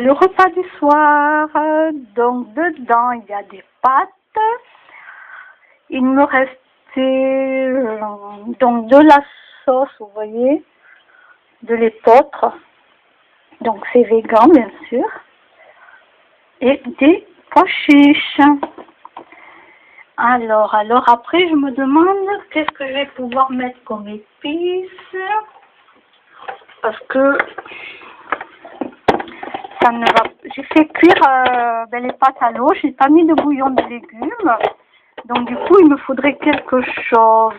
Le repas du soir, donc dedans il y a des pâtes. Il me restait donc de la sauce, vous voyez, de l'épeautre. Donc c'est végan bien sûr. Et des pois chiches. Alors après je me demande qu'est-ce que je vais pouvoir mettre comme épices. Parce que ça ne va. J'ai fait cuire les pâtes à l'eau, j'ai pas mis de bouillon de légumes. Donc du coup il me faudrait quelque chose.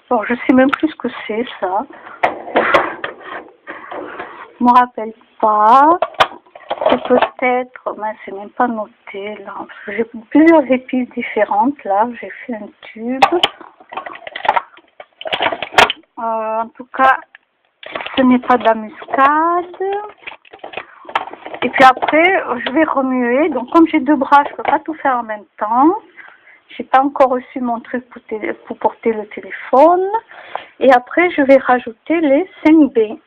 Bon, je sais même plus ce que c'est ça. Je me rappelle pas. C'est peut-être, mais c'est même pas noté là. Parce que j'ai plusieurs épices différentes là. J'ai fait un tube. En tout cas, ce n'est pas de la muscade. Et puis après, je vais remuer. Donc comme j'ai deux bras, je peux pas tout faire en même temps. J'ai pas encore reçu mon truc pour porter le téléphone. Et après, je vais rajouter les 5B.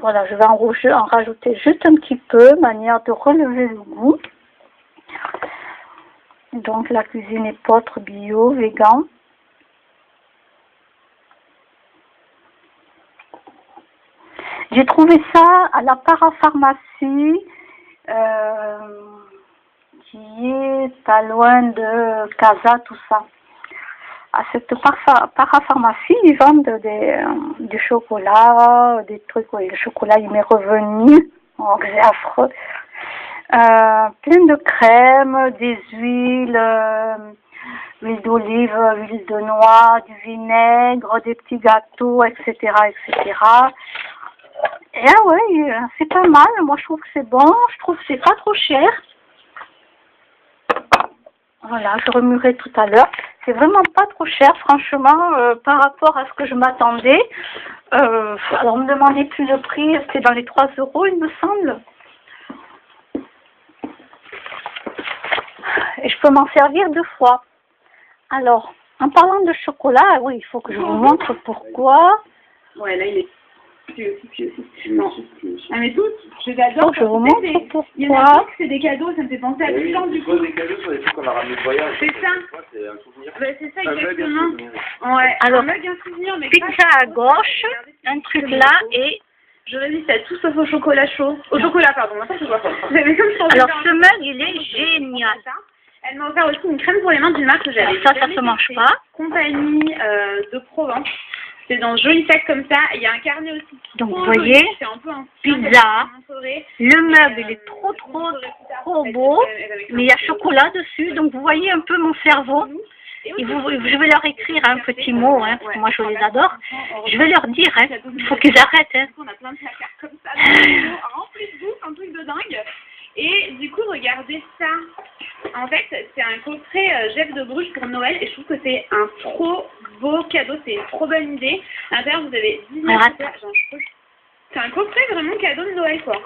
Voilà, je vais en rajouter juste un petit peu, manière de relever le goût. Donc la cuisine épeautre bio, vegan. J'ai trouvé ça à la parapharmacie. Qui est pas loin de Casa, tout ça. À cette parapharmacie, ils vendent du chocolat, des trucs, oui, le chocolat il m'est revenu, oh, c'est affreux. Plein de crèmes, des huiles, huile d'olive, huile de noix, du vinaigre, des petits gâteaux, etc., etc. Et ah ouais, c'est pas mal, moi je trouve que c'est bon, je trouve que c'est pas trop cher. Voilà, je remuerai tout à l'heure. C'est vraiment pas trop cher, franchement, par rapport à ce que je m'attendais. Alors, on me demandait plus le prix, c'était dans les 3 €, il me semble. Et je peux m'en servir 2 fois. Alors, en parlant de chocolat, oui, il faut que je vous montre pourquoi. Ouais, là, il est plus aussi. Non. Ah, mais toutes, je l'adore. Je vous montre pourquoi. Il y en a pas que c'est des cadeaux, ça me fait penser à tout ça, du coup. Des cadeaux sur les trucs qu'on a ramenés de voyage. C'est ça. C'est un souvenir. Bah, c'est ça, exactement. Ouais, alors, un souvenir, mais pizza à gauche, un truc là, et... Je résiste à tout sauf au chocolat chaud. Au chocolat, pardon, n'importe quoi. Alors, ce mug, il est génial. Elle m'a offert aussi une crème pour les mains d'une marque que j'avais. Ça se mange pas. Compagnie de Provence. C'est dans ce joli sac comme ça. Il y a un carnet aussi. Donc, vous voyez, pizza. Le mug, il est trop beau. Mais il y a chocolat dessus. Donc, vous voyez un peu mon cerveau. Et je vais leur écrire un petit mot, hein, parce que moi je les adore. Je vais leur dire, hein, il faut qu'ils arrêtent. Hein. On a plein de placards comme ça, remplis de bouffe, un truc de dingue. Et du coup, regardez ça. En fait, c'est un coffret Jeff de Bruges pour Noël. Et je trouve que c'est un trop beau cadeau. C'est une trop bonne idée. À l'intérieur, vous avez 19 C'est un coffret vraiment cadeau de Noël, quoi.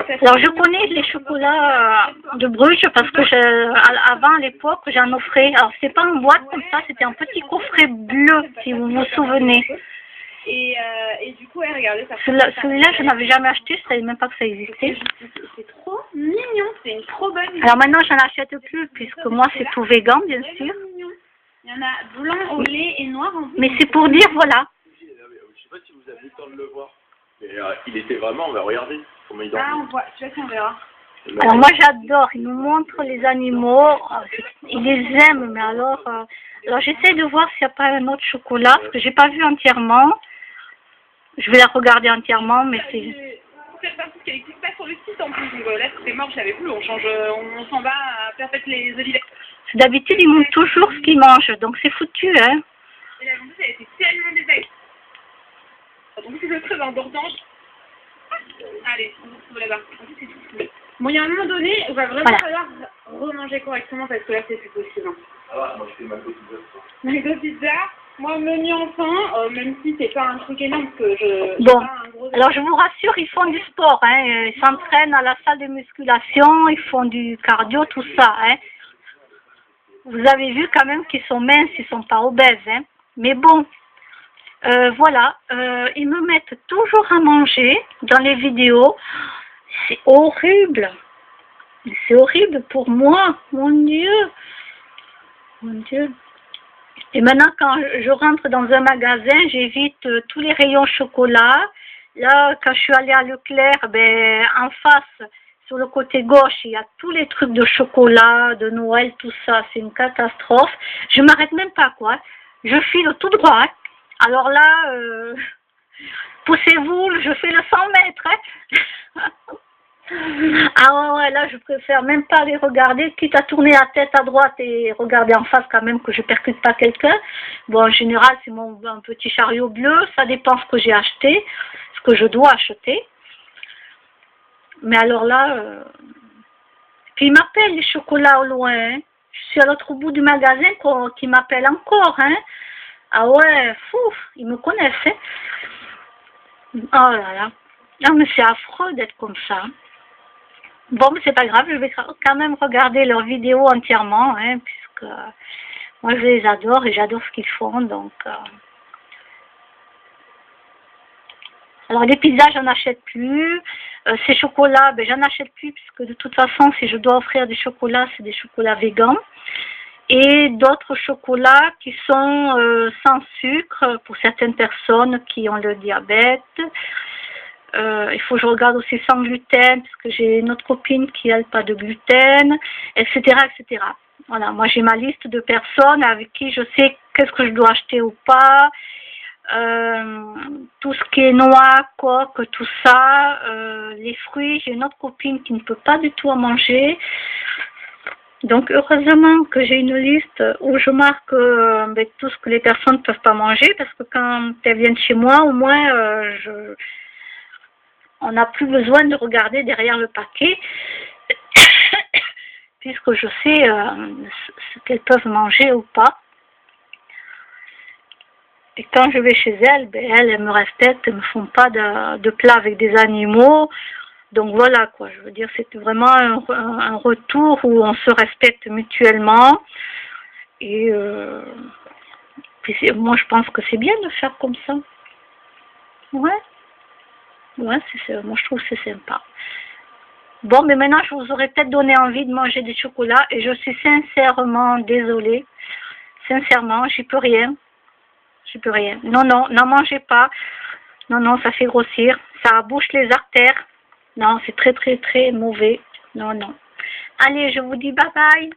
Alors, je connais les chocolats de Bruges parce que avant, à l'époque, j'en offrais. Alors, c'est pas en boîte comme ça, c'était un petit coffret bleu, si vous vous souvenez. Et du coup, regardez ça. Celui-là, je n'avais jamais acheté, je savais même pas que ça existait. C'est trop mignon, c'est une trop bonne idée. Alors maintenant, j'en achète plus, puisque moi, c'est tout végan, bien sûr. Il y en a blanc au lait et noir en plus. Mais c'est pour dire, voilà. Je sais pas si vous avez eu le temps de le voir. Mais il était vraiment, regardez comment il dort. Ah, on voit, tu vois qu'on verra. Alors moi, j'adore, il nous montre les animaux, il les aime, mais alors j'essaie de voir s'il n'y a pas un autre chocolat, parce que j'ai pas vu entièrement. Je vais la regarder entièrement, mais c'est... C'est parce qu'elle n'existe pas sur le site en plus, donc là c'est mort, je savais plus, on s'en va à faire fête les olives. D'habitude, ils montrent toujours ce qu'ils mangent, donc c'est foutu, hein. Et la vendeuse, elle était tellement détaillée. Donc c'est très important. Allez, on se retrouve là-bas. En plus, c'est tout. Bon, il y a un moment donné, il va vraiment falloir remanger correctement parce que là, c'est plus possible. Ah, moi je fais ma petite pizza. Ma petite pizza. Moi, menu enfant, même si c'est pas un truc énorme, parce que je Bon, pas un gros... alors je vous rassure, ils font du sport, hein. Ils s'entraînent à la salle de musculation, ils font du cardio, tout ça, hein. Vous avez vu quand même qu'ils sont minces, ils sont pas obèses, hein. Mais bon, voilà, ils me mettent toujours à manger dans les vidéos. C'est horrible. C'est horrible pour moi, mon Dieu. Mon Dieu. Et maintenant, quand je rentre dans un magasin, j'évite tous les rayons chocolat. Là, quand je suis allée à Leclerc, ben, en face, sur le côté gauche, il y a tous les trucs de chocolat, de Noël, tout ça. C'est une catastrophe. Je m'arrête même pas, quoi. Je file tout droit. Hein. Alors là, poussez-vous, je fais le 100 mètres. Hein. Ah ouais, là je préfère même pas les regarder, quitte à tourner la tête à droite et regarder en face quand même que je percute pas quelqu'un. Bon, en général c'est un petit chariot bleu, ça dépend ce que j'ai acheté, ce que je dois acheter. Mais alors là, puis ils m'appellent les chocolats au loin, hein. Je suis à l'autre bout du magasin qui m'appelle encore, hein. Ah ouais, fou, ils me connaissent, hein. Oh là là, non mais c'est affreux d'être comme ça. Bon, mais c'est pas grave, je vais quand même regarder leurs vidéos entièrement, hein, puisque moi je les adore et j'adore ce qu'ils font, donc... Alors les pizzas, j'en achète plus, ces chocolats, ben j'en achète plus, puisque de toute façon, si je dois offrir des chocolats, c'est des chocolats végans. Et d'autres chocolats qui sont sans sucre, pour certaines personnes qui ont le diabète. Il faut que je regarde aussi sans gluten, parce que j'ai une autre copine qui n'a pas de gluten, etc., etc. Voilà, moi j'ai ma liste de personnes avec qui je sais qu'est-ce que je dois acheter ou pas, tout ce qui est noix, coque, tout ça, les fruits, j'ai une autre copine qui ne peut pas du tout en manger. Donc heureusement que j'ai une liste où je marque tout ce que les personnes ne peuvent pas manger, parce que quand elles viennent chez moi, au moins on n'a plus besoin de regarder derrière le paquet, puisque je sais ce qu'elles peuvent manger ou pas. Et quand je vais chez elles, ben, elles me respectent, elles ne me font pas de plats avec des animaux. Donc voilà quoi, je veux dire, c'est vraiment un retour où on se respecte mutuellement. Et puis moi je pense que c'est bien de faire comme ça. Ouais. Ouais, moi je trouve que c'est sympa. Bon, mais maintenant je vous aurais peut-être donné envie de manger des chocolats et je suis sincèrement désolée. Sincèrement, j'y peux rien. J'y peux rien. Non, non, n'en mangez pas. Non, non, ça fait grossir. Ça bouche les artères. Non, c'est très, très, très mauvais. Non, non. Allez, je vous dis bye bye.